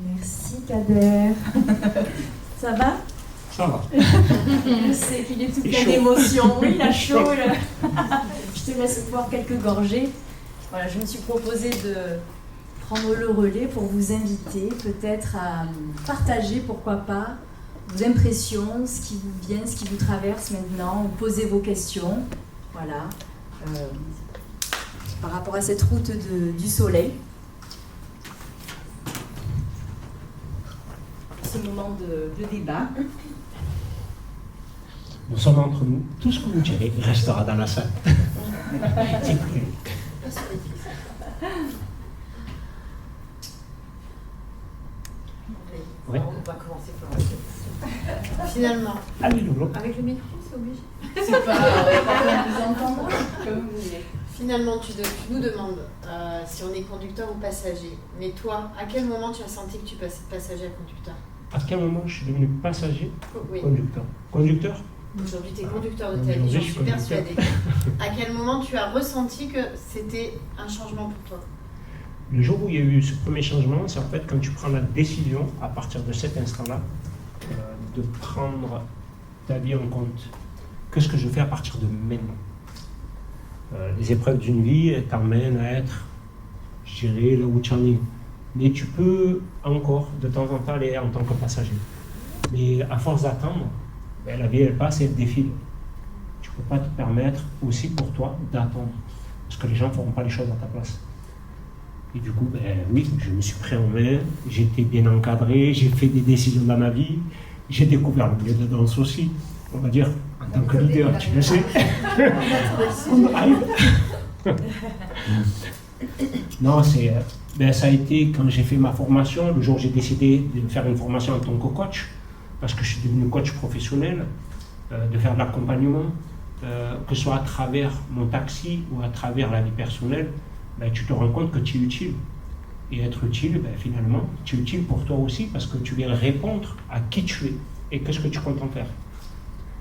Merci Kader. Ça va? Ça va. Je sais qu'il est tout plein d'émotions. Oui, il a chaud. Je te laisse boire quelques gorgées. Voilà, je me suis proposé de prendre le relais pour vous inviter peut-être à partager, pourquoi pas, vos impressions, ce qui vous vient, ce qui vous traverse maintenant, ou poser vos questions. Voilà. Par rapport à cette route du soleil. Ce moment de débat. Nous sommes entre nous. Tout ce que vous direz restera dans la salle. Ouais. On va commencer par la question. Finalement. Allez, Loulou. Avec le micro, c'est obligé. C'est pas vous entendre comme vous voulez. Finalement, tu nous demandes si on est conducteur ou passager. Mais toi, à quel moment tu as senti que tu passais de passager à conducteur? À quel moment je suis devenu passager? Oui. Conducteur. Conducteur? Aujourd'hui, tu es conducteur de ta vie, j'en suis persuadée. À quel moment tu as ressenti que c'était un changement pour toi? Le jour où il y a eu ce premier changement, c'est en fait quand tu prends la décision, à partir de cet instant-là, de prendre ta vie en compte. Qu'est-ce que je fais à partir de maintenant? Les épreuves d'une vie t'emmènent à être, je dirais, là où tu en es. Mais tu peux encore, de temps en temps, aller en tant que passager. Mais à force d'attendre, la vie, elle passe et elle défile. Tu ne peux pas te permettre aussi pour toi d'attendre. Parce que les gens ne feront pas les choses à ta place. Et du coup, oui, je me suis pris en main, j'ai été bien encadré, j'ai fait des décisions dans ma vie, j'ai découvert le milieu de danse aussi, on va dire, en tant que leader, tu le sais. On arrive. Non, ça a été quand j'ai fait ma formation, le jour où j'ai décidé de faire une formation en tant que coach, parce que je suis devenu coach professionnel, de faire de l'accompagnement, que ce soit à travers mon taxi ou à travers la vie personnelle. Tu te rends compte que tu es utile. Et être utile, finalement, tu es utile pour toi aussi parce que tu viens répondre à qui tu es et qu'est-ce que tu comptes en faire.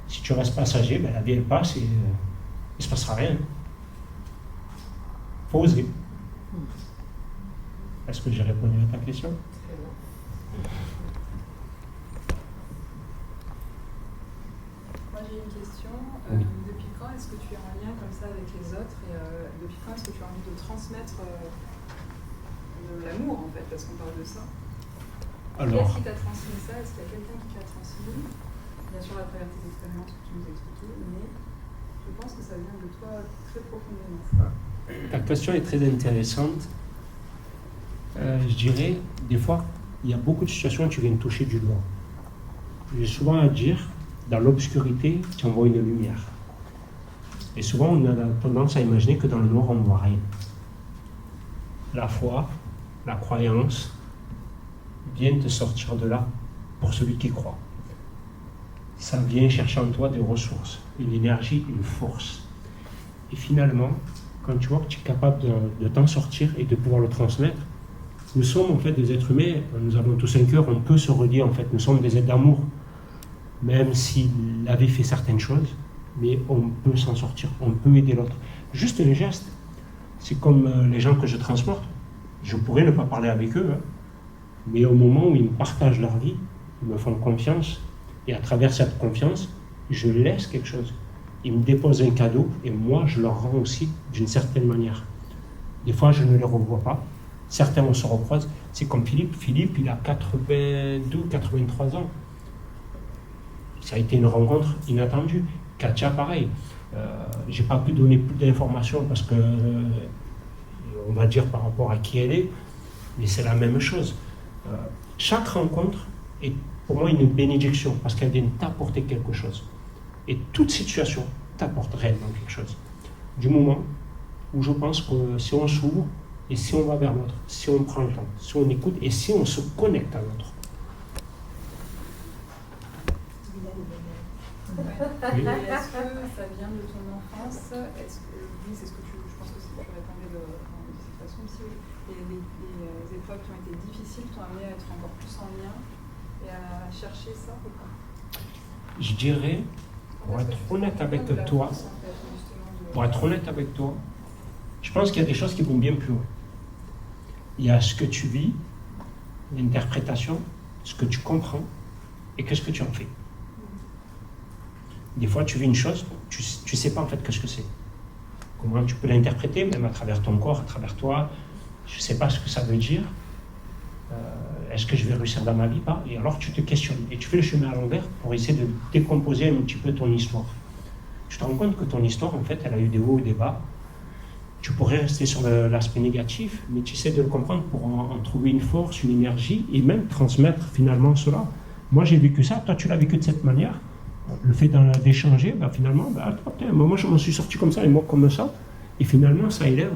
Si tu restes passager, la vie elle passe et il ne se passera rien. Faut oser. Est-ce que j'ai répondu à ta question? Moi j'ai une question. Oui. Depuis quand est-ce que tu es en lien comme ça avec les autres et depuis quand est-ce que tu as envie de transmettre de l'amour en fait, parce qu'on parle de ça? Alors, Qui t'a transmis ça? Est-ce qu'il y a quelqu'un qui t'a transmis? Bien sûr à travers tes expériences que tu nous as expliquées, mais je pense que ça vient de toi très profondément. ta question est très intéressante. Je dirais, des fois, il y a beaucoup de situations où tu viens toucher du doigt. J'ai souvent à dire, dans l'obscurité, tu envoies une lumière. Et souvent, on a tendance à imaginer que dans le noir, on ne voit rien. La foi, la croyance, viennent te sortir de là pour celui qui croit. Ça vient chercher en toi des ressources, une énergie, une force. Et finalement, quand tu vois que tu es capable de t'en sortir et de pouvoir le transmettre, nous sommes en fait des êtres humains, nous avons tous un cœur, on peut se relier en fait, nous sommes des êtres d'amour, même s'il avait fait certaines choses, mais on peut s'en sortir, on peut aider l'autre. Juste un geste, c'est comme les gens que je transporte, je pourrais ne pas parler avec eux, mais au moment où ils me partagent leur vie, ils me font confiance, et à travers cette confiance, je laisse quelque chose. Ils me déposent un cadeau, et moi je leur rends aussi d'une certaine manière. Des fois je ne les revois pas, certains on se recroise, c'est comme Philippe, il a 92, 83 ans. Ça a été une rencontre inattendue. Katia, pareil. J'ai pas pu donner plus d'informations parce que, on va dire par rapport à qui elle est, mais c'est la même chose. Chaque rencontre est pour moi une bénédiction parce qu'elle vient t'apporter quelque chose. Et toute situation t'apporte réellement quelque chose. Du moment où je pense que si on s'ouvre et si on va vers l'autre, si on prend le temps, si on écoute et si on se connecte à l'autre. Oui. Est-ce que ça vient de ton enfance? Oui, c'est ce que je pense que tu répondais de cette façon aussi. Les épreuves qui ont été difficiles t'ont amené à être encore plus en lien et à chercher ça ou pas? Je dirais, pour être honnête avec toi, je pense qu'il y a des choses qui vont bien plus haut. Il y a ce que tu vis l'interprétation, ce que tu comprends et qu'est-ce que tu en fais. Des fois, tu vis une chose, tu ne sais pas en fait qu'est-ce que c'est. Comment tu peux l'interpréter, même à travers ton corps, à travers toi. Je ne sais pas ce que ça veut dire. Est-ce que je vais réussir dans ma vie? Pas. Et alors tu te questionnes. Et tu fais le chemin à l'envers pour essayer de décomposer un petit peu ton histoire. Tu te rends compte que ton histoire, en fait, elle a eu des hauts et des bas. Tu pourrais rester sur l'aspect négatif, mais tu essaies de le comprendre pour en trouver une force, une énergie, et même transmettre finalement cela. Moi, j'ai vécu ça, toi, tu l'as vécu de cette manière. Le fait d'échanger, finalement, moi, je m'en suis sorti comme ça, et moi, comme ça, et finalement, ça élève.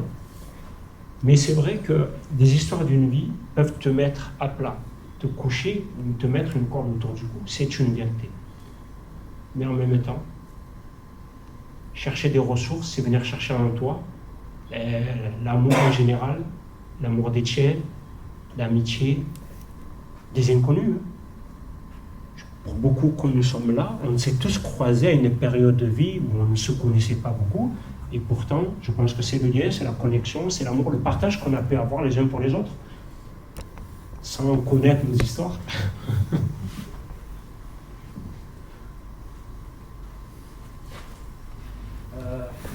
Mais c'est vrai que des histoires d'une vie peuvent te mettre à plat, te coucher, ou te mettre une corde autour du cou. C'est une vérité. Mais en même temps, chercher des ressources, c'est venir chercher en toi l'amour en général, l'amour des tiens, l'amitié, des inconnus. Pour beaucoup, comme nous sommes là, on s'est tous croisés à une période de vie où on ne se connaissait pas beaucoup. Et pourtant, je pense que c'est le lien, c'est la connexion, c'est l'amour, le partage qu'on a pu avoir les uns pour les autres, sans connaître nos histoires.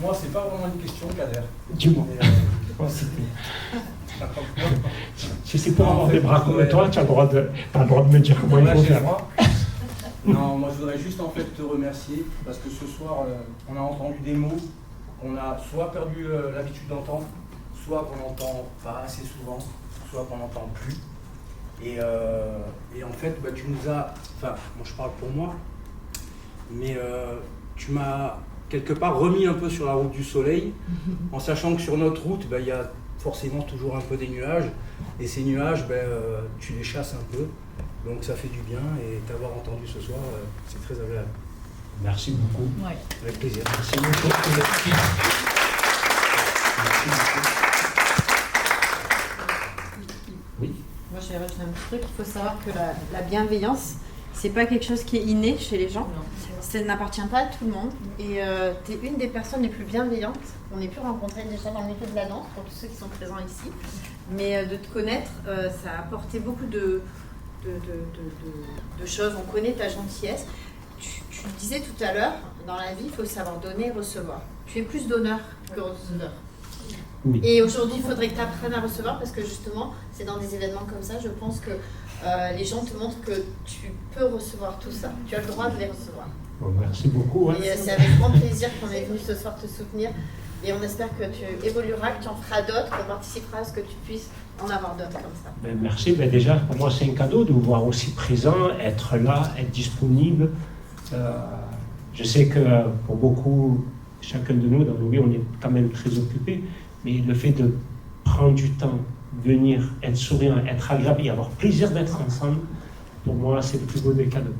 Moi, c'est pas vraiment une question, Kader. Dis-moi. Si c'est pour avoir des bras comme toi, tu as le droit de me dire comment il faut faire. Non, moi je voudrais juste en fait te remercier parce que ce soir, on a entendu des mots qu'on a soit perdu l'habitude d'entendre, soit qu'on n'entend pas assez souvent, soit qu'on n'entend plus. Et en fait, tu nous as, enfin, moi je parle pour moi, mais tu m'as quelque part remis un peu sur la route du soleil, en sachant que sur notre route, il y a forcément toujours un peu des nuages, et ces nuages, tu les chasses un peu, donc ça fait du bien, et t'avoir entendu ce soir, c'est très agréable. Merci beaucoup. Ouais. Avec plaisir. Merci beaucoup. Merci beaucoup. Oui. Moi, j'ai rajouté un petit truc. Il faut savoir que la bienveillance, c'est pas quelque chose qui est inné chez les gens. Ça n'appartient pas à tout le monde. Et tu es une des personnes les plus bienveillantes qu'on ait pu rencontrer déjà dans le milieu de la danse, pour tous ceux qui sont présents ici. Mais de te connaître, ça a apporté beaucoup de choses. On connaît ta gentillesse. Tu le disais tout à l'heure, dans la vie, il faut savoir donner et recevoir. Tu es plus donneur que receveur. Oui. Et aujourd'hui, il faudrait que tu apprennes à recevoir parce que justement, c'est dans des événements comme ça, je pense que les gens te montrent que tu peux recevoir tout ça. Tu as le droit de les recevoir. Bon, merci beaucoup. Ouais. Et c'est avec grand plaisir qu'on est venu ce soir te soutenir. Et on espère que tu évolueras, que tu en feras d'autres, qu'on participera à ce que tu puisses en avoir d'autres comme ça. Merci. Déjà, pour moi, c'est un cadeau de vous voir aussi présent, être là, être disponible. Je sais que pour beaucoup, chacun de nous, dans nos vies, on est quand même très occupé. Mais le fait de prendre du temps, venir, être souriant, être agréable et avoir plaisir d'être ensemble, pour moi, c'est le plus beau des cadeaux.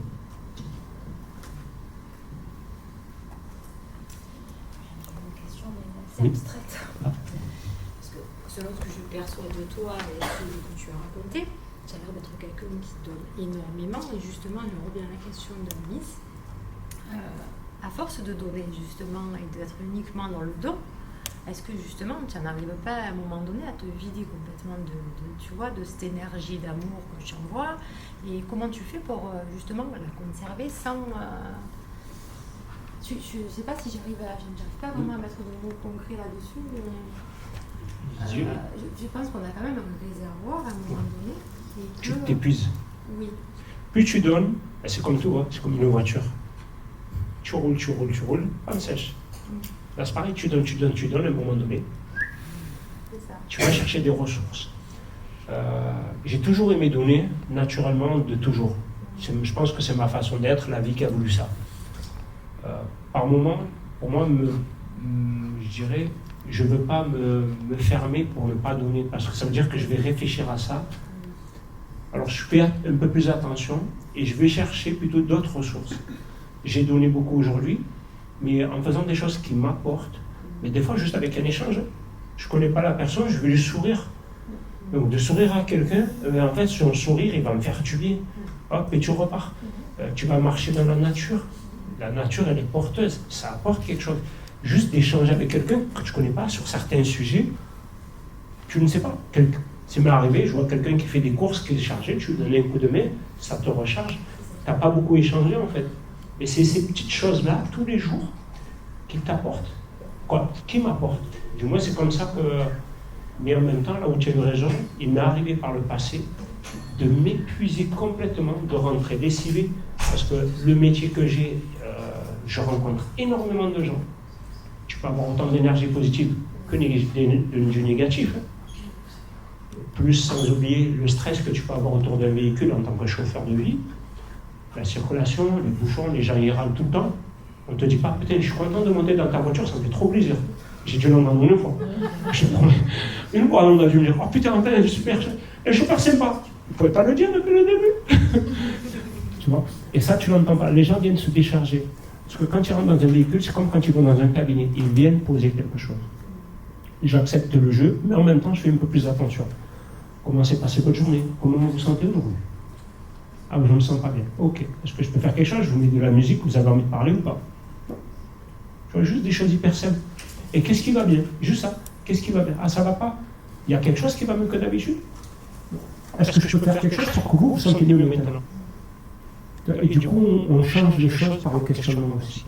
Une question, mais c'est Oui. abstraite. Parce que selon ce que je perçois de toi et ce que tu as raconté, tu as l'air d'être quelqu'un qui donne énormément. Et justement, je reviens à la question de Miss. À force de donner justement et d'être uniquement dans le don, est-ce que justement tu n'arrives pas à un moment donné à te vider complètement de cette énergie d'amour que tu envoies, et comment tu fais pour justement la conserver sans... Je ne sais pas si j'arrive pas vraiment à mettre de mots concrets là-dessus, mais je pense qu'on a quand même un réservoir à un moment donné. Et que... Tu t'épuises. Oui. Plus tu donnes, c'est comme tout, c'est comme une voiture. Tu roules, panne sèche. Là, c'est pareil, tu donnes, à un moment donné. C'est ça. Tu vas chercher des ressources. J'ai toujours aimé donner, naturellement, de toujours. Je pense que c'est ma façon d'être, la vie qui a voulu ça. Par moment, pour moi, je dirais, je ne veux pas me fermer pour ne pas donner, parce que ça veut dire que je vais réfléchir à ça. Alors, je fais un peu plus attention et je vais chercher plutôt d'autres ressources. J'ai donné beaucoup aujourd'hui, mais en faisant des choses qui m'apportent, mais des fois juste avec un échange. Je ne connais pas la personne, je vais lui sourire. Donc de sourire à quelqu'un, en fait son sourire il va me faire du bien. Hop, et tu repars. Tu vas marcher dans la nature. La nature elle est porteuse, ça apporte quelque chose. Juste d'échanger avec quelqu'un que tu ne connais pas sur certains sujets, tu ne sais pas. C'est m'est arrivé, je vois quelqu'un qui fait des courses, qui est chargé, tu lui donnes un coup de main, ça te recharge. Tu n'as pas beaucoup échangé en fait. Et c'est ces petites choses-là, tous les jours, qui t'apportent. Quoi? Qui m'apportent? Du moins, c'est comme ça que. Mais en même temps, là où tu as eu raison, il m'est arrivé par le passé de m'épuiser complètement, de rentrer lessivé, parce que le métier que j'ai, je rencontre énormément de gens. Tu peux avoir autant d'énergie positive que du négatif. Plus sans oublier le stress que tu peux avoir autour d'un véhicule en tant que chauffeur de vie, la circulation, les bouchons, les gens y râlent tout le temps. On ne te dit pas, putain, je suis content de monter dans ta voiture, ça me fait trop plaisir. J'ai dû l'entendre une fois. Une fois, on a dû me dire, oh putain, Antoine, super, un chauffeur sympa. Vous ne pouvez pas le dire depuis le début. Tu vois? Et ça, tu l'entends pas. Les gens viennent se décharger. Parce que quand ils rentrent dans un véhicule, c'est comme quand ils vont dans un cabinet. Ils viennent poser quelque chose. J'accepte le jeu, mais en même temps, je fais un peu plus attention. Comment s'est passée votre journée? Comment vous vous sentez aujourd'hui? Ah, mais je ne me sens pas bien. Ok. Est-ce que je peux faire quelque chose? Je vous mets de la musique, vous avez envie de parler ou pas? Non. Tu vois, juste des choses hyper simples. Et qu'est-ce qui va bien? Juste ça. Qu'est-ce qui va bien? Ah, ça va pas? Il y a quelque chose qui va mieux que d'habitude? Est-ce que je peux faire quelque chose pour que vous vous sentiez mieux maintenant? Et du coup, on change les choses par le questionnement aussi.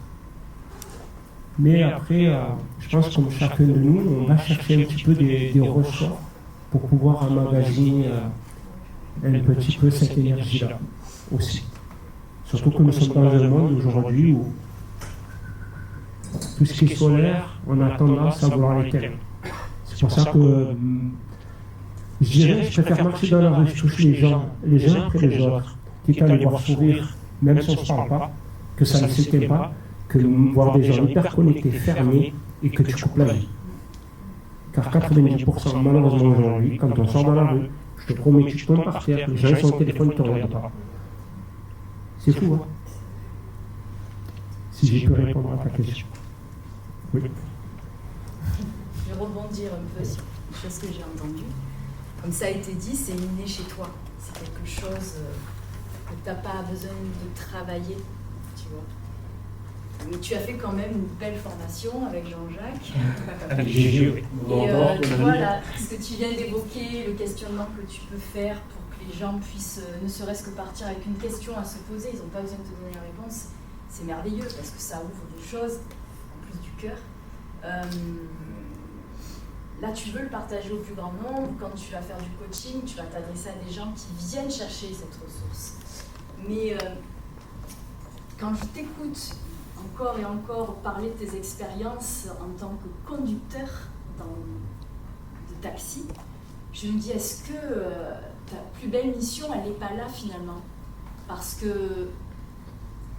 Mais après, je pense que comme chacun de nous, on va chercher un petit peu des ressorts pour pouvoir emmagasiner un petit peu cette énergie-là aussi. Surtout que nous sommes dans un monde aujourd'hui où tout ce qui est solaire, on a tendance à vouloir l'éteindre. C'est pour ça que je dirais, je préfère marcher dans la rue, je touche les gens après les autres, quitte à les voir sourire, même si on ne se parle pas, que ça ne s'éteint pas, que voir des gens hyper connectés, fermés, et que tu coupes la vie. Car 90% malheureusement aujourd'hui, quand on sort dans la rue, je te promets, tu tombes par terre, les gens sont au téléphone, ils ne te regardent pas. C'est fou, hein? Si je peux répondre à ta question. Oui. Je vais rebondir un peu sur ce que j'ai entendu. Comme ça a été dit, c'est inné chez toi. C'est quelque chose que tu n'as pas besoin de travailler, tu vois. Mais tu as fait quand même une belle formation avec Jean-Jacques. Avec Gigi, oui. Et tu vois, là, ce que tu viens d'évoquer, le questionnement que tu peux faire pour que les gens puissent, ne serait-ce que partir avec une question à se poser, ils n'ont pas besoin de te donner la réponse, c'est merveilleux parce que ça ouvre des choses, en plus du cœur. Là, tu veux le partager au plus grand nombre. Quand tu vas faire du coaching, tu vas t'adresser à des gens qui viennent chercher cette ressource. Mais quand je t'écoute encore et encore parler de tes expériences en tant que conducteur de taxi, je me dis, est-ce que ta plus belle mission, elle n'est pas là finalement? Parce que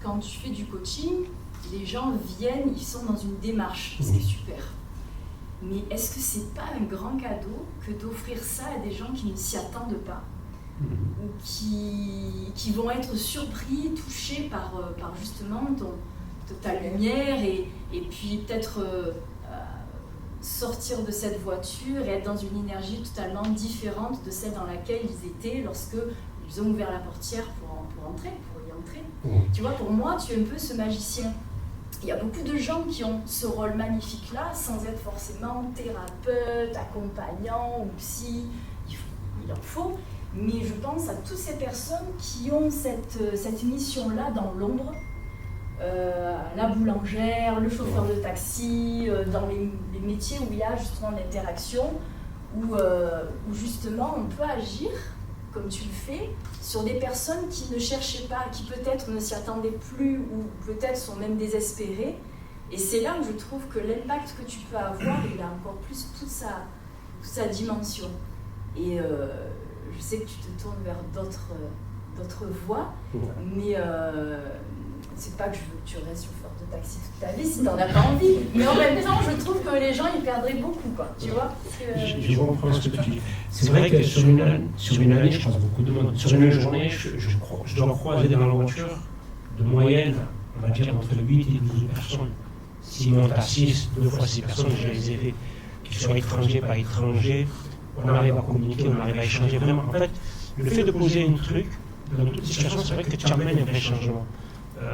quand tu fais du coaching, les gens viennent, ils sont dans une démarche, c'est super. Mais est-ce que c'est pas un grand cadeau que d'offrir ça à des gens qui ne s'y attendent pas, ou qui vont être surpris, touchés par justement ta lumière, et puis peut-être sortir de cette voiture et être dans une énergie totalement différente de celle dans laquelle ils étaient lorsque ils ont ouvert la portière pour y entrer. Tu vois, pour moi, tu es un peu ce magicien. Il y a beaucoup de gens qui ont ce rôle magnifique-là, sans être forcément thérapeute, accompagnant ou psy, il en faut. Mais je pense à toutes ces personnes qui ont cette mission-là dans l'ombre, la boulangère, le chauffeur de taxi, dans les métiers où il y a justement l'interaction, où justement on peut agir, comme tu le fais, sur des personnes qui ne cherchaient pas, qui peut-être ne s'y attendaient plus, ou peut-être sont même désespérées. Et c'est là où je trouve que l'impact que tu peux avoir, il a encore plus toute sa dimension. Et je sais que tu te tournes vers d'autres voies, mais c'est pas que je veux que tu restes chauffeur de taxi toute ta vie si t'en as pas envie. Mais en même temps, je trouve que les gens, ils perdraient beaucoup, quoi. Tu vois? Je comprends ce que tu dis. C'est vrai que sur une année, je pense beaucoup de monde. Sur une journée, je dois croiser dans la voiture de moyenne, on va dire, entre 8 et 12 personnes. S'ils montent à 6, 2 fois 6 personnes, je les ai fait, qu'ils soient étrangers, pas étrangers, on arrive à communiquer, on arrive à échanger vraiment. En fait, le fait de poser un truc, dans toutes les situations, c'est vrai que tu amènes un vrai changement.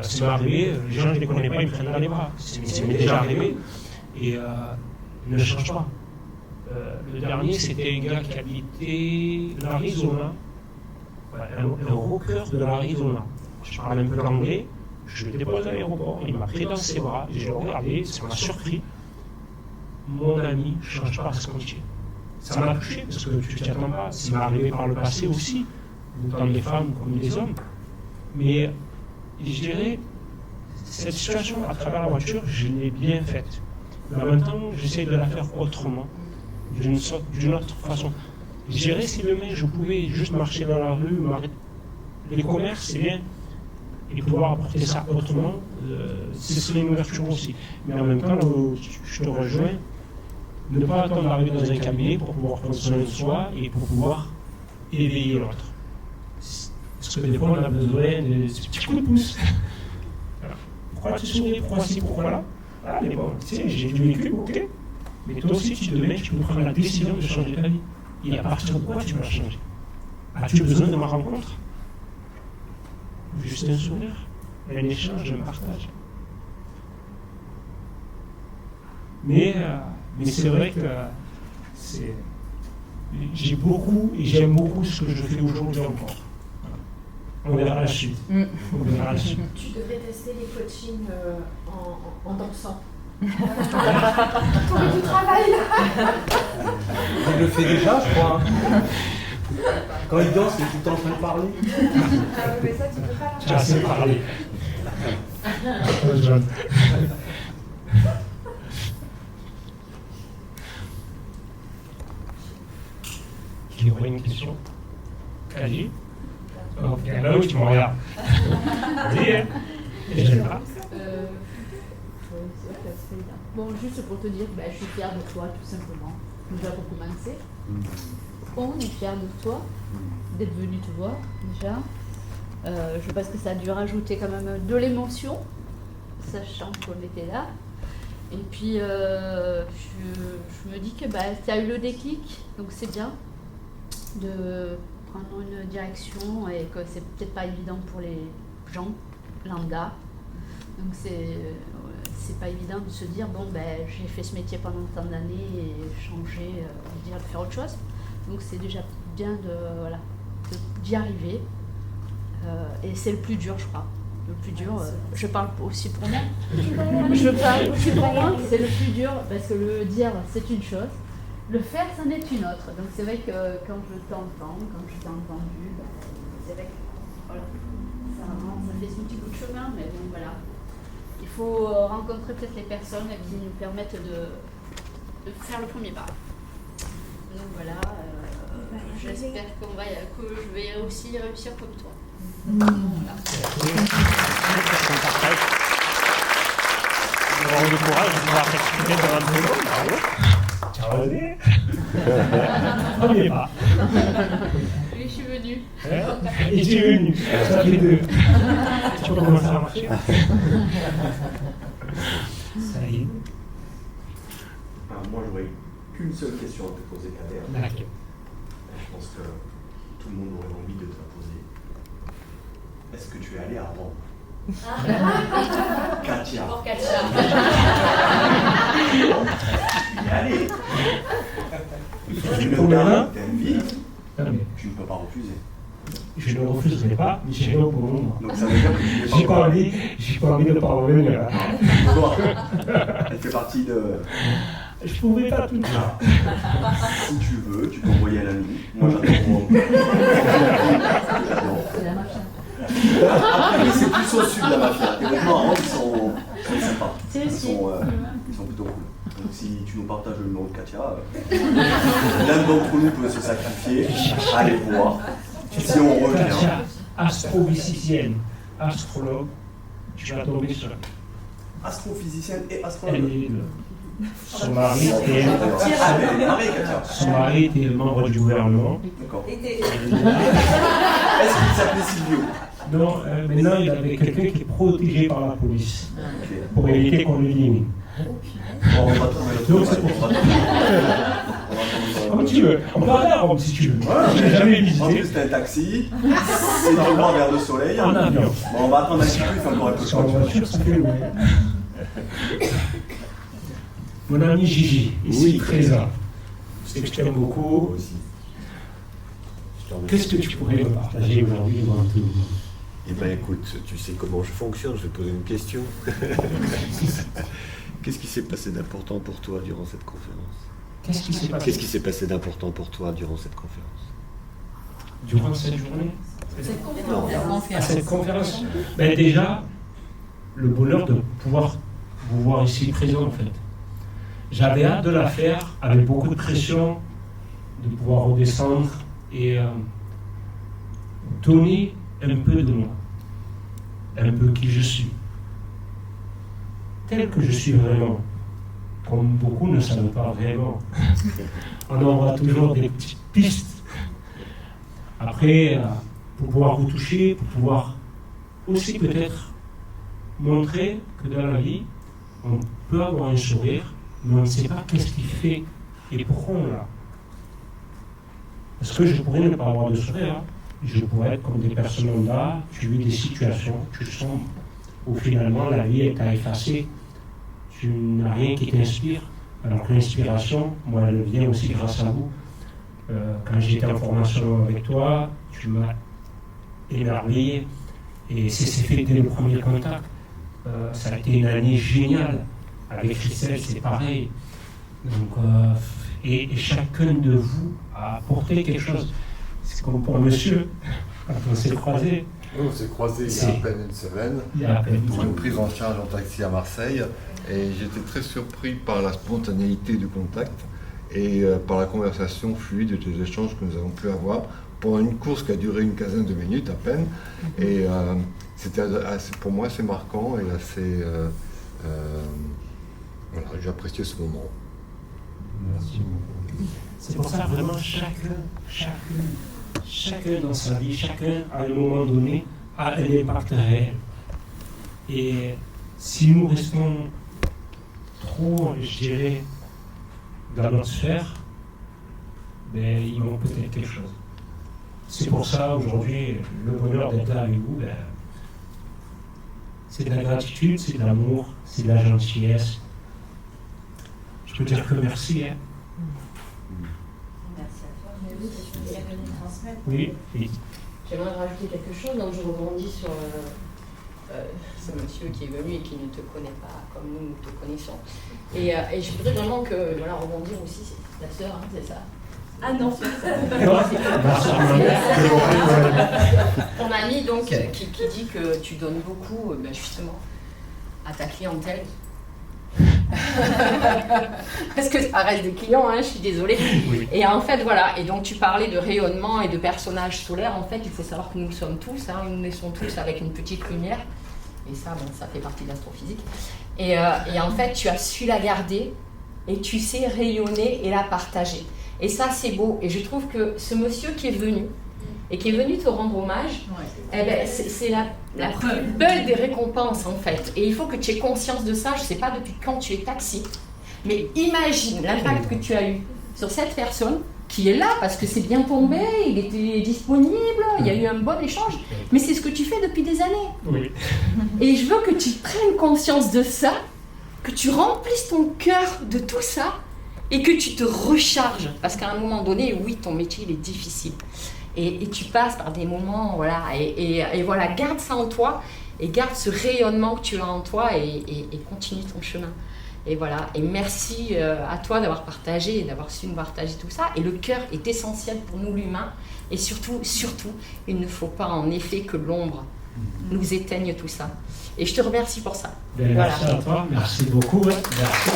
C'est arrivé, les gens, je ne les connais pas, ils me prennent dans les bras. C'est déjà arrivé. Et ne change pas. Le dernier, c'était un gars qui habitait l'Arizona, un rocker de l'Arizona. Je parle un peu l'anglais, je le dépose à l'aéroport, il m'a pris dans ses bras, je l'ai regardé, ça m'a surpris. Mon ami ne change pas ce métier. Ça m'a touché parce que tu t'y attends pas. Ça m'est arrivé par le passé aussi, autant des femmes comme des hommes. Mais je dirais, cette situation à travers la voiture, je l'ai bien faite. Mais en même temps, j'essaie de la faire autrement, d'une autre façon. Je dirais, si demain je pouvais juste marcher dans la rue, les commerces, c'est bien, et pouvoir apporter ça autrement, c'est une ouverture aussi. Mais en même temps, là où je te rejoins, ne pas attendre d'arriver dans un cabinet pour pouvoir prendre soin de soi et pour pouvoir éveiller l'autre. Parce que des fois, on a besoin de ce petit coup de pouce. Voilà. Pourquoi tu souris? Pourquoi ci? Pourquoi là? Ah, mais bon, tu sais, j'ai du vécu, ok. Mais toi aussi, demain, tu peux prendre la décision de changer ta vie. Et à partir de quoi tu vas changer? As-tu besoin de ma rencontre? Juste un sourire, un échange, un partage. Mais c'est vrai que j'aime beaucoup ce que je fais aujourd'hui encore. On verra la suite. On verra la suite. Tu devrais tester les coachings en dansant. Trouver du travail. Il le fait déjà, je crois. Quand il danse, il est tout le temps en train de parler. Mais ça, tu peux pas. J'ai assez parlé. John. Qui aurait une question? Allez. Ok, là où tu me regardes. Oui, hein. Et j'aime pas. Bon, juste pour te dire, je suis fière de toi, tout simplement. Déjà pour commencer. On est fière de toi, d'être venu te voir, déjà. Je pense que ça a dû rajouter quand même de l'émotion, sachant qu'on était là. Et puis, je me dis que tu as eu le déclic, donc c'est bien de prendre une direction et que c'est peut-être pas évident pour les gens lambda. Donc c'est pas évident de se dire j'ai fait ce métier pendant tant d'années et changer, de faire autre chose. Donc c'est déjà bien d'y arriver. Et c'est le plus dur, je crois. Le plus dur, je parle aussi pour moi. Je parle aussi pour moi, c'est le plus dur parce que le dire c'est une chose, le faire c'en est une autre. Donc c'est vrai que quand je t'entends, quand je t'ai entendu, c'est vrai que ça fait son petit bout de chemin, mais bon voilà. Il faut rencontrer peut-être les personnes qui nous permettent de faire le premier pas. Donc voilà, j'espère que je vais aussi réussir comme toi. Voilà. Avoir le courage de pouvoir t'exprimer devant tout le monde. Bravo. Tu as osé. On n'y est pas. Oui, je suis venue. Et tu es venu. Ça fait deux. Tu peux commencer à marcher. Ça y est. Moi, j'aurais qu'une seule question à te poser, Kader. D'accord. Je pense que tout le monde aurait envie de te la poser. Est-ce que tu es allé à Rome? Katia. Pour Katia. Tu y es allé. Tu Une peux dame t'invite, mais tu ne peux pas refuser. je ne refuserai pas, mais j'irai au bon moment. Donc ça veut dire que tu n'es J'ai pas envie de ne pas revenir. Toi, elle fait partie de... Je ne pouvais pas tout faire. Si tu veux, tu peux envoyer un ami. Moi, j'adore Rome. J'adore. C'est la mafia. Après, c'est plus au sud, la mafia. Et honnêtement, à Rome, ils sont sympas. Ils sont plutôt cool. Donc si tu nous partages le nom de Katia, l'un d'entre nous peut se sacrifier, aller voir. Si on revient. Katia, astrophysicienne, astrologue, tu vas tomber sur elle. Astrophysicienne et Elle astrologue. est son mari était Son mari était membre du gouvernement. D'accord. Était. Est-ce qu'il s'appelait Silvio? Non, maintenant il avait quelqu'un qui est protégé par la police Ok. pour éviter qu'on l'élimine. Bon, on va trouver Donc, notre c'est pour ça. On Comme tu veux, on peut aller à Rome si tu veux. Je n'ai jamais En visité. plus, t'as un taxi, c'est dans le grand verre de soleil. En avion. Bon, on va attendre un petit peu, il faut encore un peu de Sur la voiture, ça fait loin. Mon ami Gigi, ici Oui. présent, sais que je t'aime beaucoup. Moi aussi. Qu'est-ce que tu pourrais me partager aujourd'hui devant tout le monde? Eh bien écoute, tu sais comment je fonctionne, je vais poser une question. Qu'est-ce qui s'est passé d'important pour toi durant cette conférence? Qu'est-ce qui s'est passé? Qu'est-ce qui s'est passé d'important pour toi durant cette conférence? Durant cette journée? La À cette conférence? Ben déjà, le bonheur de pouvoir vous voir ici présent en fait. J'avais hâte de la faire avec beaucoup de pression, de pouvoir redescendre et donner un peu de moi, un peu qui je suis, tel que je suis vraiment, comme beaucoup ne savent pas vraiment. On envoie toujours des petites pistes. Après, pour pouvoir vous toucher, pour pouvoir aussi peut-être montrer que dans la vie, on peut avoir un sourire, mais on ne sait pas qu'est-ce qui fait et pourquoi on l'a. Parce que je pourrais ne pas avoir de sourire, hein. Je pourrais être comme des personnes lambda, tu vis des situations, tu sens où finalement la vie est à effacer, tu n'as rien qui t'inspire, alors que l'inspiration, moi, elle vient aussi grâce à vous. Quand j'étais en formation avec toi, tu m'as émerveillé, et c'est fait dès le premier contact. Ça a été une année géniale. Avec Christelle, c'est pareil. Donc, et chacun de vous a apporté quelque chose. C'est comme pour monsieur, quand on s'est croisés. Oui, on s'est croisés il y a à peine une semaine pour une prise en charge en taxi à Marseille. Et j'étais très surpris par la spontanéité du contact et par la conversation fluide des échanges que nous avons pu avoir pendant une course qui a duré une quinzaine de minutes à peine. Et c'était pour moi assez marquant et assez... voilà, j'ai apprécié ce moment. Merci beaucoup. C'est pour ça vraiment chacun dans sa vie, chacun à un moment donné a un impact réel. Et si nous restons trop, je dirais, dans notre sphère, ben, il manque peut-être quelque chose. C'est pour ça aujourd'hui, le bonheur d'être là avec vous, ben, c'est de la gratitude, c'est de l'amour, c'est de la gentillesse. Je peux dire que merci. Hein. Merci à toi. Je vais venir transmettre. Oui, oui. J'aimerais rajouter quelque chose, donc je rebondis sur ce monsieur qui est venu et qui ne te connaît pas comme nous te connaissons. Et je voudrais vraiment que, voilà, rebondir aussi, c'est ta sœur, hein, c'est ça? Ah non, ton ami donc qui dit que tu donnes beaucoup ben, justement à ta clientèle. Parce que ça reste des clients, hein, je suis désolée. Oui. Et en fait, voilà, et donc tu parlais de rayonnement et de personnages solaires. En fait, il faut savoir que nous le sommes tous, hein, nous naissons tous avec une petite lumière. Et ça, bon, ça fait partie de l'astrophysique. Et en fait, tu as su la garder et tu sais rayonner et la partager. Et ça, c'est beau. Et je trouve que ce monsieur qui est venu, et qui est venu te rendre hommage, eh ben, c'est la plus belle des récompenses, en fait. Et il faut que tu aies conscience de ça. Je ne sais pas depuis quand tu es taxi, mais imagine l'impact que tu as eu sur cette personne qui est là, parce que c'est bien tombé, il était disponible, il y a eu un bon échange, mais c'est ce que tu fais depuis des années. Oui. Et je veux que tu prennes conscience de ça, que tu remplisses ton cœur de tout ça, et que tu te recharges, parce qu'à un moment donné, oui, ton métier, il est difficile. Et tu passes par des moments, voilà, et voilà, garde ça en toi, et garde ce rayonnement que tu as en toi, et continue ton chemin. Et voilà, et merci à toi d'avoir partagé, d'avoir su nous partager tout ça. Et le cœur est essentiel pour nous, l'humain, et surtout, il ne faut pas en effet que l'ombre nous éteigne tout ça. Et je te remercie pour ça. Ben, voilà. Merci à toi, merci beaucoup. Ouais. Merci.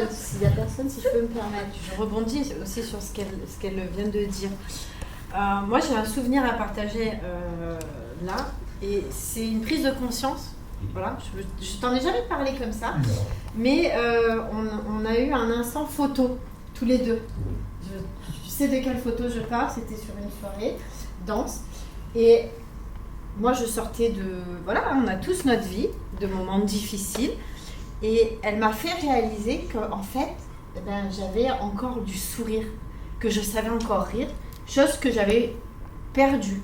S'il y a personne, si je peux me permettre, je rebondis aussi sur ce qu'elle vient de dire. Moi, j'ai un souvenir à partager là, et c'est une prise de conscience. Voilà, je t'en ai jamais parlé comme ça, mais on a eu un instant photo, tous les deux. Tu sais de quelle photo je parle, c'était sur une soirée danse, et moi je sortais de... Voilà, on a tous notre vie, de moments difficiles, et elle m'a fait réaliser qu'en fait, j'avais encore du sourire, que je savais encore rire, chose que j'avais perdue.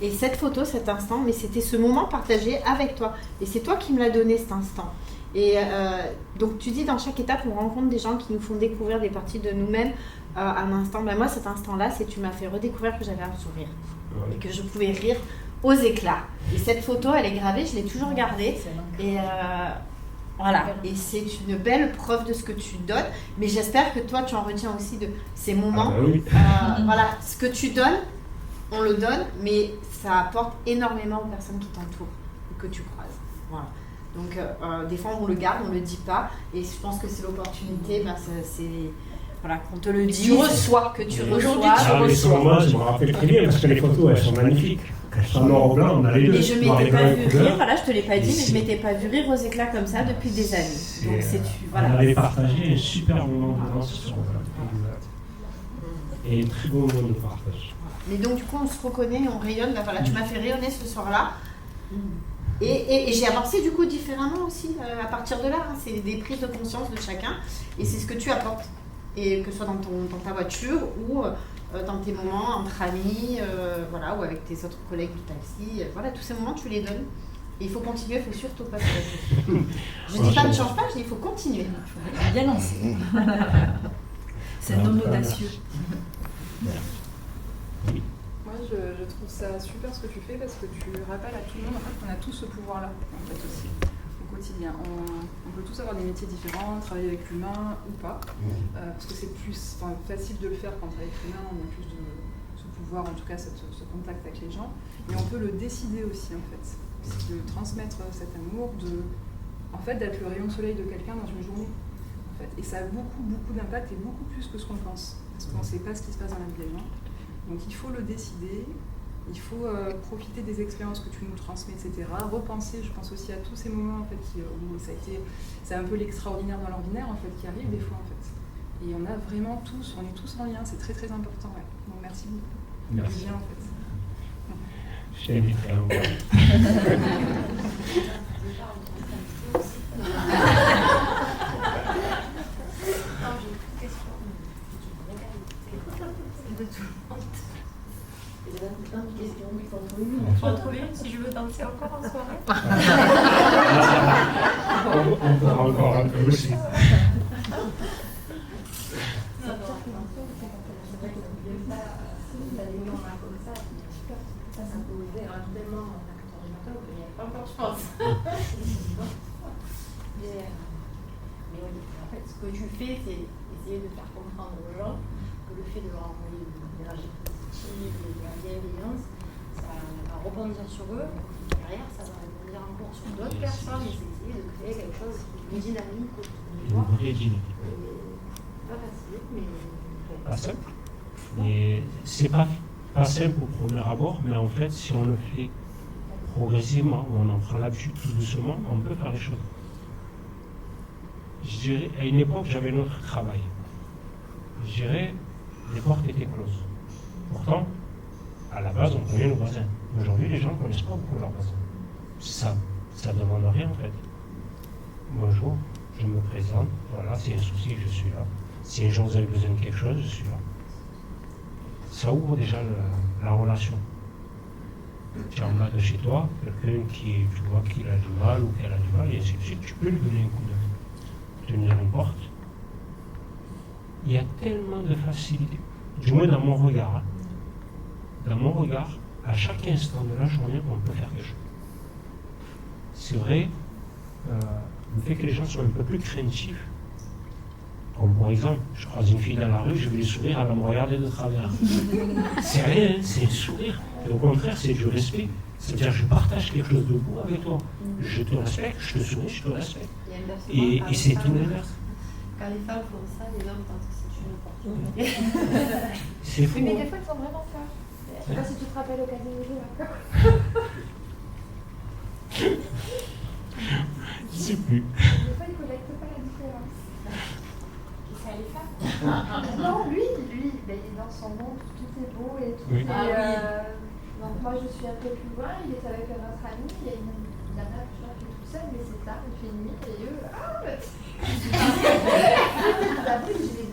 Et cette photo, cet instant, mais c'était ce moment partagé avec toi. Et c'est toi qui me l'as donné cet instant. Et donc tu dis dans chaque étape, on rencontre des gens qui nous font découvrir des parties de nous-mêmes à un instant. Ben moi, cet instant-là, c'est tu m'as fait redécouvrir que j'avais un sourire. Et que je pouvais rire aux éclats. Et cette photo, elle est gravée, je l'ai toujours gardée. Et voilà. Et c'est une belle preuve de ce que tu donnes. Mais j'espère que toi, tu en retiens aussi de ces moments. Voilà, ce que tu donnes, on le donne, mais ça apporte énormément aux personnes qui t'entourent ou que tu croises. Voilà. Donc, des fois, on le garde, on ne le dit pas. Et je pense que c'est l'opportunité, c'est voilà, qu'on te le dise. Tu reçois, que tu reçois. Moi, je me rappelle très bien, parce que les photos, elles sont magnifiques. Elles sont noir ou blanc, on a les deux. Et je ne m'étais pas vu rire, voilà, je ne te l'ai pas dit, mais je ne m'étais pas vu rire aux éclats comme ça depuis des années. Donc, voilà. On avait partagé un super moment de danse ce soir-là. Et un très beau moment de partage. Mais donc, du coup, on se reconnaît, on rayonne. Ben, voilà, tu m'as fait rayonner ce soir-là. Et j'ai avancé du coup différemment aussi à partir de là. Hein. C'est des prises de conscience de chacun. Et c'est ce que tu apportes. Et que ce soit dans ta voiture ou dans tes moments entre amis, voilà, ou avec tes autres collègues du taxi. Voilà, tous ces moments, tu les donnes. Et il faut continuer, il ne faut surtout pas se lâcher. Je ne dis pas ne change pas, je dis il faut continuer. Il faut bien lancer. C'est un homme audacieux. Moi, je trouve ça super ce que tu fais parce que tu rappelles à tout le monde en fait, qu'on a tous ce pouvoir-là en fait, aussi au quotidien. On peut tous avoir des métiers différents, travailler avec l'humain ou pas, parce que c'est plus facile de le faire quand avec l'humain, on a plus de ce pouvoir, en tout cas ce contact avec les gens. Et on peut le décider aussi en fait, c'est de transmettre cet amour, en fait, d'être le rayon de soleil de quelqu'un dans une journée. En fait. Et ça a beaucoup d'impact et beaucoup plus que ce qu'on pense, parce qu'on ne sait pas ce qui se passe dans la vie des gens. Donc il faut le décider, il faut profiter des expériences que tu nous transmets, etc. Repenser, je pense aussi à tous ces moments en fait, où c'est un peu l'extraordinaire dans l'ordinaire en fait, qui arrive des fois en fait. Et on est tous en lien, c'est très très important. Ouais. Donc merci beaucoup. Merci. Bien, en fait. J'ai mis très haut. Si je veux danser encore en soirée. Encore un peu aussi. Mais en fait, ce que tu fais, c'est essayer de faire comprendre aux gens que le fait de leur envoyer de l'énergie positive, de la bienveillance, ça va rebondir sur eux. Derrière, ça va rebondir encore sur d'autres personnes et c'est essayer de créer quelque chose de dynamique autour de toi. Une vraie dynamique. Pas facile, mais... Pas simple. Et c'est pas simple au premier abord, mais en fait, si on le fait progressivement, on en prend l'habitude tout doucement, on peut faire les choses. Je dirais, à une époque, j'avais notre travail. Je dirais, les portes étaient closes. Pourtant, à la base, on connaît nos voisins. Aujourd'hui, les gens ne connaissent pas beaucoup leurs voisins. Ça ne demande rien, en fait. Bonjour, je me présente, voilà, s'il y a un souci, je suis là. Si un jour vous avez besoin de quelque chose, je suis là. Ça ouvre déjà la relation. Tu en as de chez toi, quelqu'un qui, tu vois qu'il a du mal ou qu'elle a du mal, et ainsi de suite, tu peux lui donner un coup d'œil. Tenir une porte. Il y a tellement de facilité, du moins dans mon regard. Dans mon regard, à chaque instant de la journée, on peut faire quelque chose. C'est vrai, le fait que les gens soient un peu plus craintifs, comme par exemple, je croise une fille dans la rue, je vais lui sourire, elle va me regarder de travers. C'est rien, c'est un sourire. Et au contraire, c'est du respect. C'est-à-dire, je partage quelque chose de beau avec toi. Je te respecte, je te souris, je te respecte. Et c'est tout l'inverse. Quand les femmes font ça, les hommes pensent que c'est une opportunité. C'est fou. Mais des fois, ils ont vraiment peur. Je ne sais pas si tu te rappelles au casino là. Je ne sais plus. Des fois, ils ne collectent pas la différence. C'est les femmes. Non, lui, il est dans son monde, tout est beau et tout. Oui. Donc moi, je suis un peu plus loin, il est avec un autre ami, il y a une nana qui est toute seule, mais c'est tard, il fait nuit, et eux,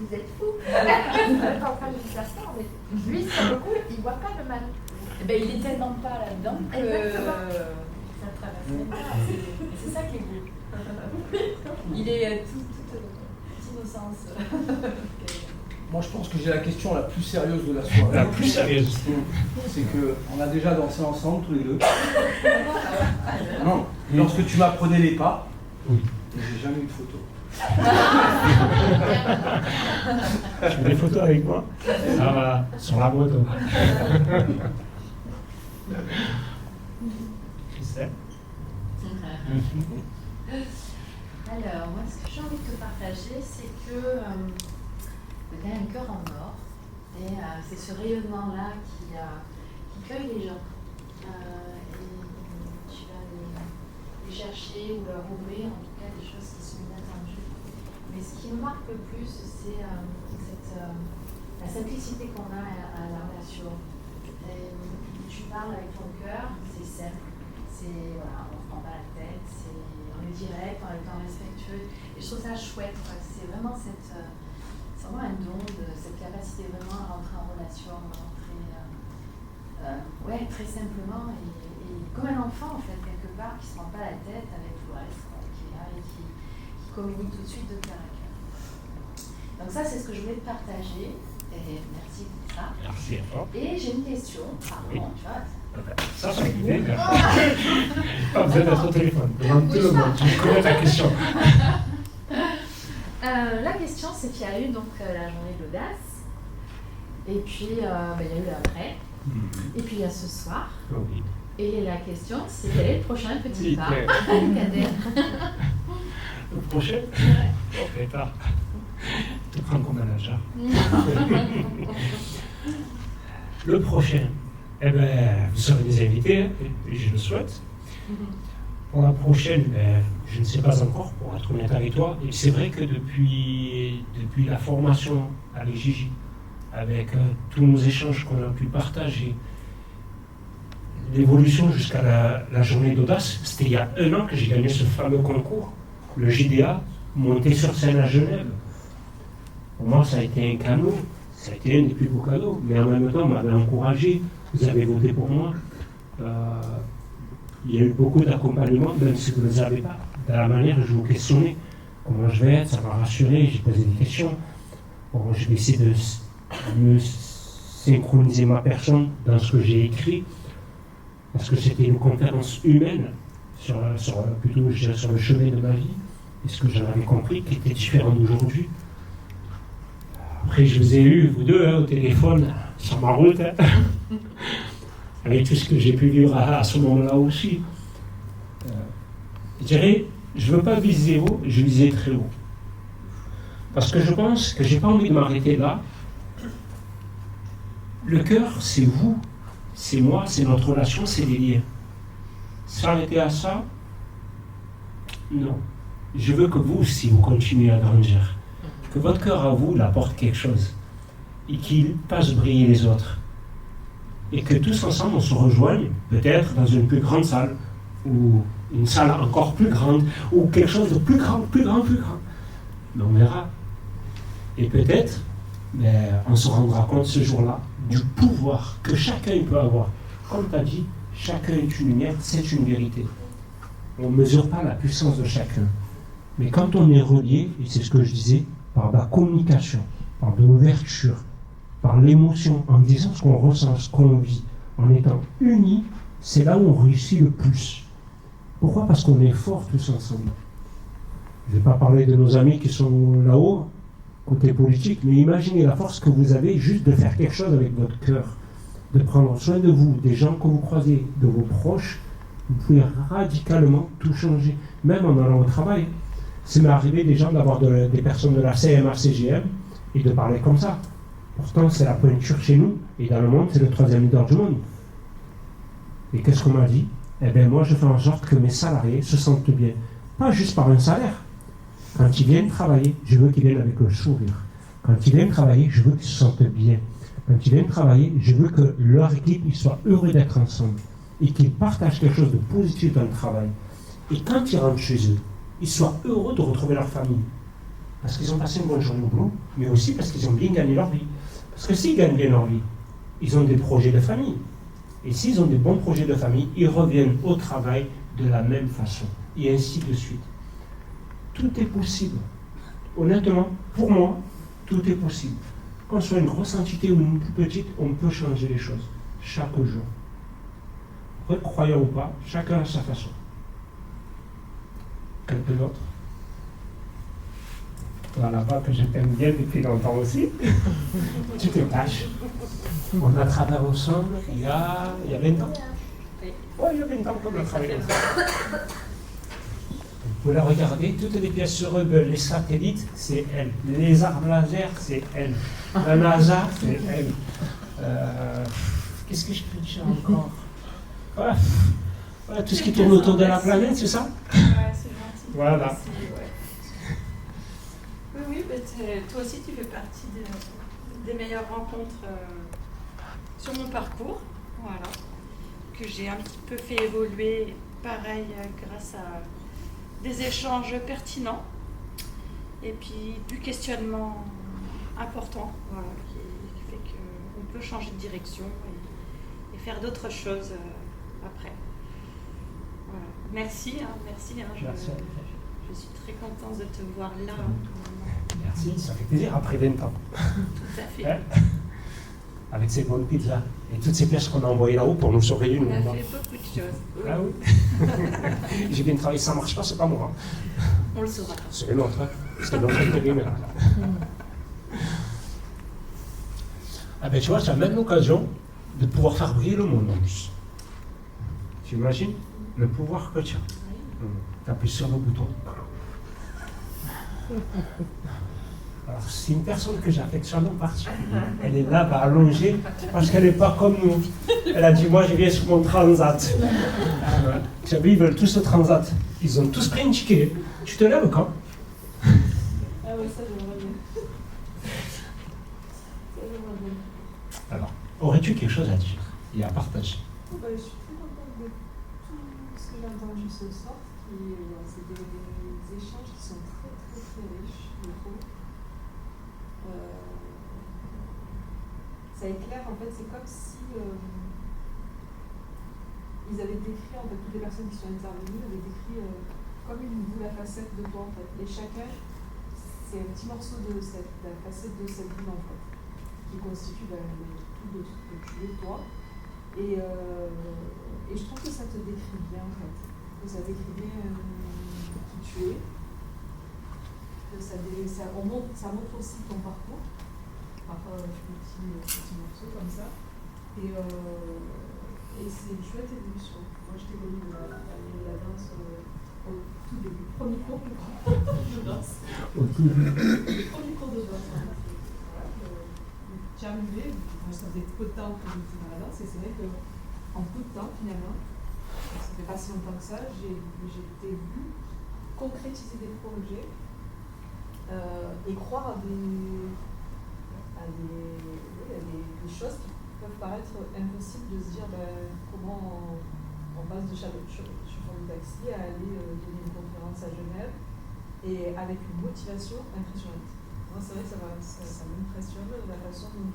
vous êtes fous. Vous êtes en train de vous asseoir, mais lui, sur le coup, il ne voit pas le mal. Eh ben, il est tellement pas là-dedans que ça traverse même pas. C'est ça qui est beau. Il est toute innocence. Moi, je pense que j'ai la question la plus sérieuse de la soirée. La plus sérieuse. C'est qu'on a déjà dansé ensemble, tous les deux. Non, lorsque tu m'apprenais les pas, j'ai jamais eu de photo. Tu veux des photos avec moi? Ça va, sur la moto. Christelle? Alors, moi, ce que j'ai envie de te partager, c'est que tu as un cœur en or, et c'est ce rayonnement-là qui cueille les gens. Et tu vas les chercher ou leur ouvrir, en tout cas, des choses qui sont inattendues. Mais ce qui me marque le plus, c'est la simplicité qu'on a à la relation. Et, tu parles avec ton cœur, c'est simple, voilà, on ne se prend pas la tête, on est direct, en étant respectueux. Et je trouve ça chouette, quoi. C'est vraiment c'est vraiment un don de cette capacité vraiment à rentrer en relation, à rentrer très simplement et comme un enfant en fait, quelque part, qui ne se prend pas la tête avec le reste, quoi, qui est là et qui communique tout de suite de cœur à cœur. Donc ça, c'est ce que je voulais te partager. Et merci pour ça. Merci à toi. Et j'ai une question, pardon, tu vois. Ça, c'est une idée. Pas besoin d'être au téléphone. Demande tout le monde. Tu connais ta question. La question, c'est qu'il y a eu donc la journée de l'audace. Et puis, il y a eu l'après. Et puis, il y a ce soir. Oui. Et la question, c'est quel est le prochain petit pas? Le prochain? Bon, prépare. Te prendre comme manager. Le prochain, eh ben, vous serez des invités, et je le souhaite. Pour la prochaine, je ne sais pas encore, pour être honnête avec toi. Et c'est vrai que depuis la formation avec Gigi, avec tous nos échanges qu'on a pu partager, l'évolution jusqu'à la journée d'audace, c'était il y a 1 an que j'ai gagné ce fameux concours, le JDA, monté sur scène à Genève. Pour moi, ça a été un cadeau, ça a été un des plus beaux cadeaux, mais en même temps, on m'avait encouragé, vous avez voté pour moi. Il y a eu beaucoup d'accompagnement, même si vous ne le savez pas, de la manière dont je vous questionnais. Comment je vais être, ça m'a rassuré, j'ai posé des questions. Bon, je vais essayer de mieux synchroniser ma personne dans ce que j'ai écrit, parce que c'était une conférence humaine, plutôt je dirais sur le chemin de ma vie, et ce que j'en avais compris qui était différent d'aujourd'hui. Après, je vous ai eu, vous deux, au téléphone, sur ma route, avec tout ce que j'ai pu vivre à ce moment-là aussi. Je dirais, je ne veux pas viser haut, je visais très haut. Parce que je pense que je n'ai pas envie de m'arrêter là. Le cœur, c'est vous, c'est moi, c'est notre relation, c'est les liens. S'arrêter à ça, non. Je veux que vous aussi, vous continuez à grandir. Que votre cœur à vous, il apporte quelque chose. Et qu'il fasse briller les autres. Et que tous ensemble, on se rejoigne, peut-être dans une plus grande salle, ou une salle encore plus grande, ou quelque chose de plus grand. Mais on verra. Et peut-être, on se rendra compte ce jour-là du pouvoir que chacun peut avoir. Comme tu as dit, chacun est une lumière, c'est une vérité. On ne mesure pas la puissance de chacun. Mais quand on est relié, et c'est ce que je disais, par la communication, par de l'ouverture, par l'émotion, en disant ce qu'on ressent, ce qu'on vit, en étant unis, c'est là où on réussit le plus. Pourquoi? Parce qu'on est forts tous ensemble. Je ne vais pas parler de nos amis qui sont là-haut, côté politique, mais imaginez la force que vous avez juste de faire quelque chose avec votre cœur, de prendre soin de vous, des gens que vous croisez, de vos proches. Vous pouvez radicalement tout changer, même en allant au travail. C'est m'est arrivé des gens d'avoir des personnes de la CMA-CGM et de parler comme ça. Pourtant, c'est la pointure chez nous, et dans le monde, c'est le 3e leader du monde. Et qu'est-ce qu'on m'a dit? Eh bien, moi, je fais en sorte que mes salariés se sentent bien. Pas juste par un salaire. Quand ils viennent travailler, je veux qu'ils viennent avec le sourire. Quand ils viennent travailler, je veux qu'ils se sentent bien. Quand ils viennent travailler, je veux que leur équipe ils soient heureux d'être ensemble et qu'ils partagent quelque chose de positif dans le travail. Et quand ils rentrent chez eux, ils soient heureux de retrouver leur famille. Parce qu'ils ont passé une bonne journée au boulot, mais aussi parce qu'ils ont bien gagné leur vie. Parce que s'ils gagnent bien leur vie, ils ont des projets de famille. Et s'ils ont des bons projets de famille, ils reviennent au travail de la même façon. Et ainsi de suite. Tout est possible. Honnêtement, pour moi, tout est possible. Qu'on soit une grosse entité ou une plus petite, on peut changer les choses chaque jour. Croyant ou pas, chacun à sa façon. Quelqu'un d'autre? Voilà, là-bas que je t'aime bien depuis longtemps aussi. Tu te caches. On a travaillé ensemble il y a 20 ans. Oui, il y a 20 ans qu'on a travaillé ensemble. Vous la regardez, toutes les pièces sur Hubble, les satellites, c'est elle. Les armes laser, c'est elle. La NASA, c'est elle. Qu'est-ce que je peux dire encore? Voilà. Voilà, tout ce qui tourne autour de la planète, c'est ça? Ouais, c'est gentil. Voilà. Merci, ouais. Oui, toi aussi tu fais partie des meilleures rencontres sur mon parcours, voilà, que j'ai un petit peu fait évoluer, pareil, grâce à des échanges pertinents et puis du questionnement important, voilà, qui fait qu'on peut changer de direction et faire d'autres choses après. Voilà. Merci. Je suis très contente de te voir là. Merci, ça fait plaisir après 20 ans. Tout à fait. Hein? Avec ces bonnes pizzas et toutes ces pièces qu'on a envoyées là-haut pour nous surveiller. On a fait beaucoup de choses. Oui. Ah oui. J'ai bien travaillé, ça ne marche pas, c'est pas moi. On le saura. C'est l'autre, hein. C'est l'autre intérimaire. Ah ben tu vois, tu as même l'occasion de pouvoir faire briller le monde en plus. Tu imagines le pouvoir que tu as. Tu appuies sur le bouton. Alors, c'est une personne que j'affectionne en particulier. Elle est là, allongée, parce qu'elle n'est pas comme nous. Elle a dit, moi, je viens sur mon transat. Vous savez, ils veulent tous le transat. Ils ont tous pris une ticket. Tu te lèves quand? Ah oui, ça, j'aimerais bien. Alors, aurais-tu quelque chose à dire et à partager? Je suis très contente de tout ce que j'ai entendu ce soir. C'est des échanges qui sont très, très, très riches, je trouve. Ça éclaire, en fait, c'est comme si ils avaient décrit, en fait, toutes les personnes qui sont intervenues avaient décrit comme une boule à facettes de toi, en fait. Et chacun, c'est un petit morceau de la facette de cette boule, en fait, qui constitue tout de ce que tu es, toi. Et je trouve que ça te décrit bien, en fait. Que ça décrit bien qui tu es. Que ça montre aussi ton parcours. Parfois, je fais des petits morceaux comme ça. Et c'est une chouette évolution. Moi, je t'ai connu de la danse au tout début. Premier cours de danse. Premier cours de danse. J'ai arrivé, ça faisait peu de temps que j'étais dans la danse, et c'est vrai qu'en peu de temps, finalement, ça fait pas si longtemps que ça, j'ai été vue concrétiser des projets et croire à des choses qui peuvent paraître impossibles, de se dire comment on passe de chauffeur de taxi à aller donner une conférence à Genève, et avec une motivation impressionnante. Moi, c'est vrai que ça m'impressionne la façon dont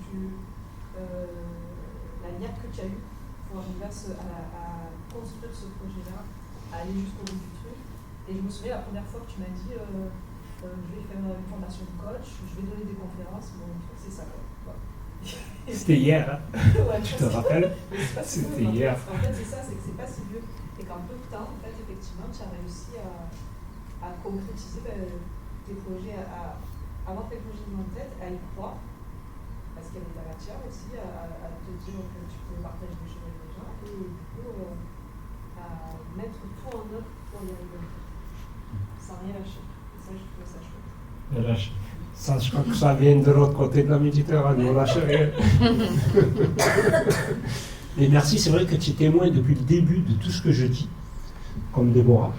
la niaque que tu as eue pour arriver à construire ce projet-là, à aller jusqu'au bout du truc. Et je me souviens la première fois que tu m'as dit je vais faire une formation de coach, je vais donner des conférences, mon truc c'est ça quoi. C'était hier, hein? Ouais, tu te rappelles? C'était hier. En fait, c'est ça, c'est que c'est pas si vieux. Et qu'en peu de temps, en fait, effectivement, tu as réussi à concrétiser tes projets, à avoir tes projets en tête, à y croire, parce qu'il y avait de la matière aussi, à te dire que tu pouvais partager des choses avec les gens, et du coup, à mettre tout en œuvre pour y arriver, sans rien lâcher. Et ça, je trouve ça chouette. Ça, je crois que ça vient de l'autre côté de la Méditerranée, on lâche rien. Mais merci, c'est vrai que tu es témoin depuis le début de tout ce que je dis, comme Déborah.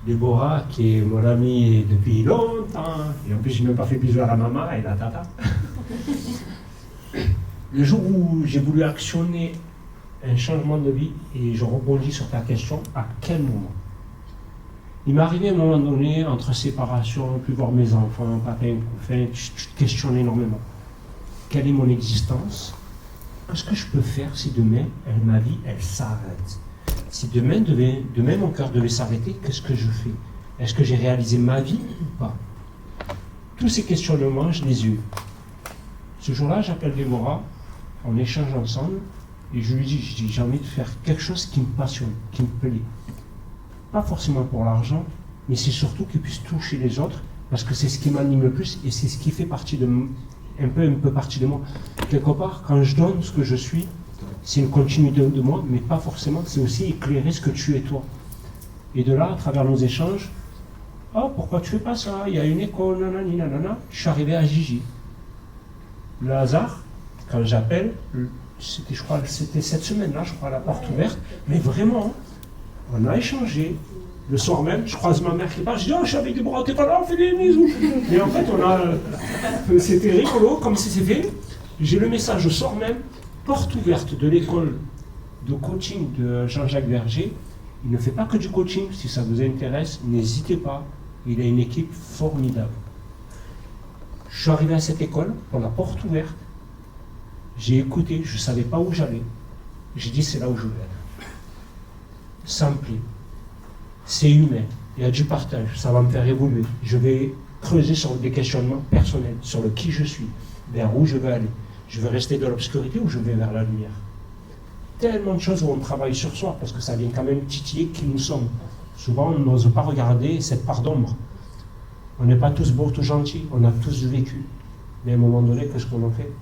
Déborah, qui est mon amie depuis longtemps, et en plus, je n'ai même pas fait bisous à la maman et la tata. Le jour où j'ai voulu actionner un changement de vie, et je rebondis sur ta question, à quel moment? Il m'est arrivé à un moment donné, entre séparation, plus voir mes enfants, papa, enfin, je te questionne énormément. Quelle est mon existence? qu'est-ce que je peux faire si demain, ma vie, elle s'arrête? Si demain mon cœur devait s'arrêter, qu'est-ce que je fais? Est-ce que j'ai réalisé ma vie ou pas? Tous ces questionnements, je les ai eus. Ce jour-là, j'appelle Déborah, on échange ensemble, et je lui dis, j'ai envie de faire quelque chose qui me passionne, qui me plaît. Pas forcément pour l'argent, mais c'est surtout qu'il puisse toucher les autres, parce que c'est ce qui m'anime le plus, et c'est ce qui fait partie de un peu partie de moi. Quelque part, quand je donne ce que je suis, c'est une continuité de moi, mais pas forcément, c'est aussi éclairer ce que tu es toi. Et de là, à travers nos échanges, oh, pourquoi tu fais pas ça? Il y a une école, nanani, nanana. Je suis arrivé à Gigi. Le hasard, quand j'appelle, c'était cette semaine-là, je crois, à la porte ouverte, mais vraiment, on a échangé. Le soir même, je croise ma mère qui part, je dis, oh, je suis avec Déborah, t'es pas là, on fait des bisous. Et en fait, c'était rigolo, comme si c'était fait. J'ai le message au soir même, porte ouverte de l'école de coaching de Jean-Jacques Verger. Il ne fait pas que du coaching, si ça vous intéresse, n'hésitez pas. Il a une équipe formidable. Je suis arrivé à cette école, pour la porte ouverte. J'ai écouté, je ne savais pas où j'allais. J'ai dit, c'est là où je veux être. Ça me plaît. C'est humain. Il y a du partage. Ça va me faire évoluer. Je vais creuser sur des questionnements personnels, sur le qui je suis, vers où je veux aller. Je veux rester dans l'obscurité ou je vais vers la lumière. Tellement de choses où on travaille sur soi, parce que ça vient quand même titiller qui nous sommes. Souvent, on n'ose pas regarder cette part d'ombre. On n'est pas tous beaux, tous gentils, on a tous vécu. Mais à un moment donné, qu'est-ce qu'on en fait?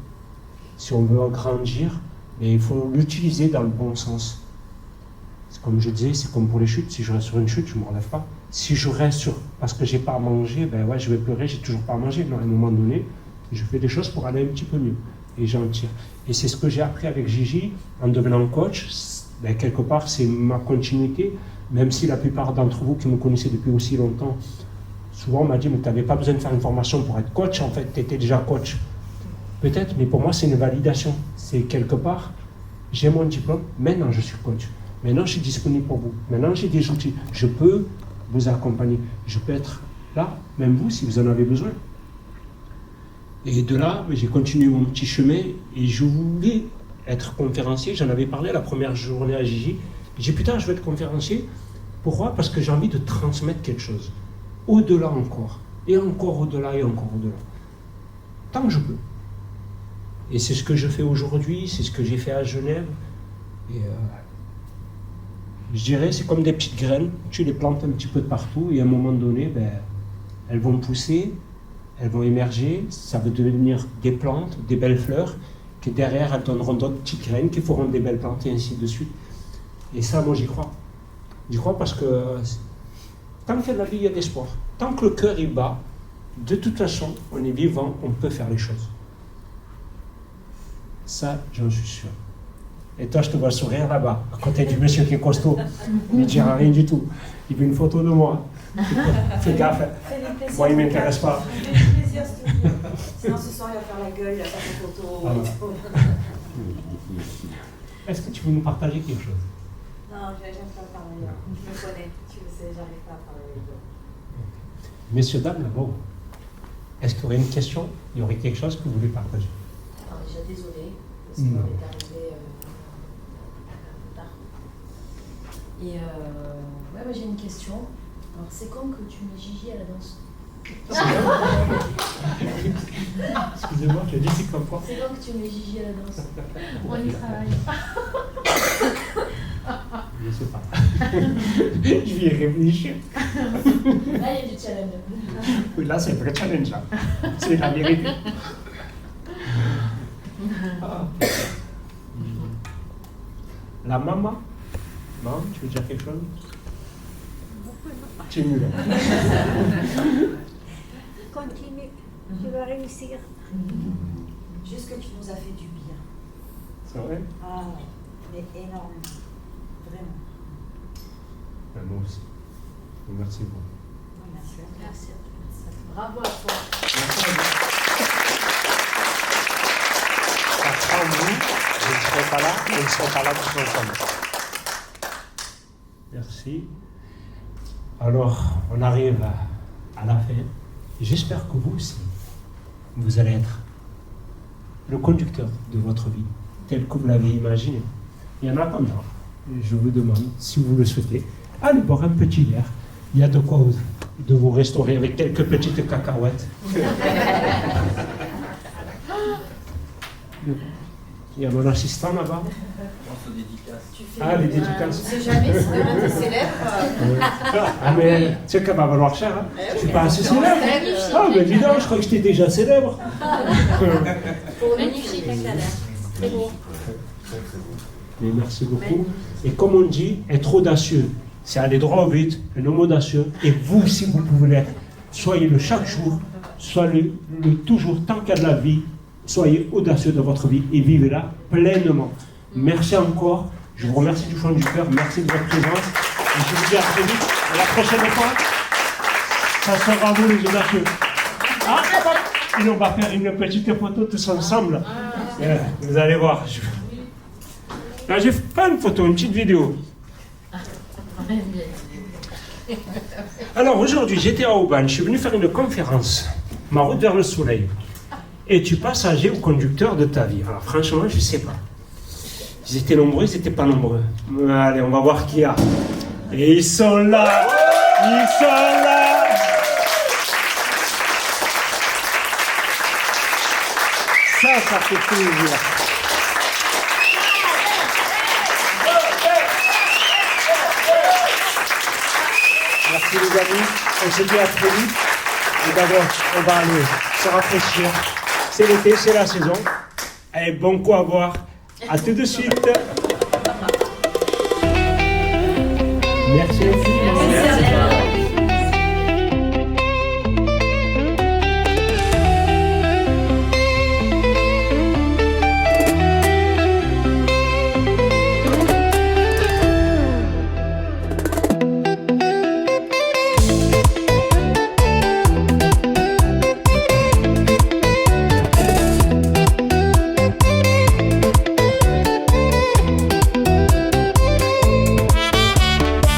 Si on veut grandir, mais il faut l'utiliser dans le bon sens. C'est comme je disais, c'est comme pour les chutes. Si je reste sur une chute, je ne me relève pas. Si je reste sur parce que je n'ai pas à manger, ben ouais, je vais pleurer, j'ai toujours pas à manger. Non, à un moment donné, je fais des choses pour aller un petit peu mieux. Et j'en tire. Et c'est ce que j'ai appris avec Gigi en devenant coach. Ben, quelque part, c'est ma continuité, même si la plupart d'entre vous qui me connaissez depuis aussi longtemps, souvent on m'a dit, mais tu n'avais pas besoin de faire une formation pour être coach, en fait, tu étais déjà coach. Peut-être, mais pour moi, c'est une validation. C'est quelque part, j'ai mon diplôme, maintenant je suis coach. Maintenant, je suis disponible pour vous. Maintenant, j'ai des outils. Je peux vous accompagner. Je peux être là, même vous, si vous en avez besoin. Et de là, j'ai continué mon petit chemin et je voulais être conférencier. J'en avais parlé la première journée à Gigi. J'ai dit, putain, je veux être conférencier. Pourquoi? Parce que j'ai envie de transmettre quelque chose. Au-delà encore. Et encore au-delà et encore au-delà. Tant que je peux. Et c'est ce que je fais aujourd'hui, c'est ce que j'ai fait à Genève. Et je dirais, c'est comme des petites graines. Tu les plantes un petit peu de partout et à un moment donné, ben, elles vont pousser. Elles vont émerger, ça va devenir des plantes, des belles fleurs, qui derrière elles donneront d'autres petites graines qui feront des belles plantes et ainsi de suite. Et ça, moi j'y crois. J'y crois parce que tant qu'il y a de la vie, il y a de l'espoir. Tant que le cœur est bas, de toute façon, on est vivant, on peut faire les choses. Ça, j'en suis sûr. Et toi, je te vois sourire là-bas, à côté du monsieur qui est costaud. Il ne dira rien du tout. Il veut une photo de moi. Fais gaffe. Moi, il ne m'intéresse pas. Plaisir, s'il te plaît. Sinon, ce soir, il va faire la gueule, il va faire une photo. Ah, est-ce que tu veux nous partager quelque chose? Non, j'aime pas parler. Je me connais, tu le sais, j'arrive pas à parler les deux. Messieurs, dames, là-bas, est-ce qu'il y aurait une question? Il y aurait quelque chose que vous voulez partager? Alors, déjà, désolée, parce qu'on est arrivé tard. Et ouais, moi j'ai une question. Alors, c'est quand que tu mets Gigi à la danse? Excusez-moi, tu as dit c'est comme quoi? C'est quand que tu mets Gigi à la danse? On y travaille. Je ne sais pas. Je vais y réfléchir. Là, il y a du challenge. Oui, là, c'est un vrai challenge. Là. C'est la vérité. Ah. La maman? Non, tu veux dire quelque chose? Tu es nul. Continue, tu vas réussir. Juste que tu nous as fait du bien. C'est vrai? Ah, mais énormément. Vraiment. Ben, moi aussi. Merci beaucoup. Merci. Merci à toi. Bravo à toi. Merci à vous. Sans vous, je ne serais pas là, et ils ne seraient pas là tous ensemble. Merci. Alors, on arrive à la fin. J'espère que vous aussi, vous allez être le conducteur de votre vie. tel que vous l'avez imaginé. Il y en a comme ça. Et je vous demande, si vous le souhaitez, allez boire un petit verre. Il y a de quoi de vous restaurer avec quelques petites cacahuètes. Il y a mon assistant là-bas. Ah, les dédicaces. On ne sait jamais si demain tu es célèbre. Ah, mais tu sais qu'elle va valoir cher. Hein. Je ne suis pas assez célèbre. Ah, mais dis donc, je crois que j'étais déjà célèbre. Magnifique, ça a l'air. Très beau. Mais merci beaucoup. Et comme on dit, être audacieux, c'est aller droit au but, un homme audacieux. Et vous, si vous pouvez l'être, soyez-le chaque jour, soyez-le toujours tant qu'il y a de la vie. Soyez audacieux dans votre vie et vivez-la pleinement. Merci encore. Je vous remercie du fond du cœur. Merci de votre présence. Et je vous dis à très vite. À la prochaine fois, ça sera vous les audacieux. Ah, et on va faire une petite photo tous ensemble. Vous allez voir. Là, j'ai pas une photo, une petite vidéo. Alors aujourd'hui, j'étais à Aubagne. Je suis venu faire une conférence. Ma route vers le soleil. Es-tu passager ou conducteur de ta vie? Alors franchement, je ne sais pas. Ils étaient nombreux, ils n'étaient pas nombreux. Allez, on va voir qui y a. Et ils sont là. Ils sont là. Ça fait plaisir. Merci les amis. On se dit à très vite. Et d'abord, on va aller se rafraîchir. C'est l'été, c'est la saison. Allez, bon coup à boire. À tout de suite. Merci. Merci.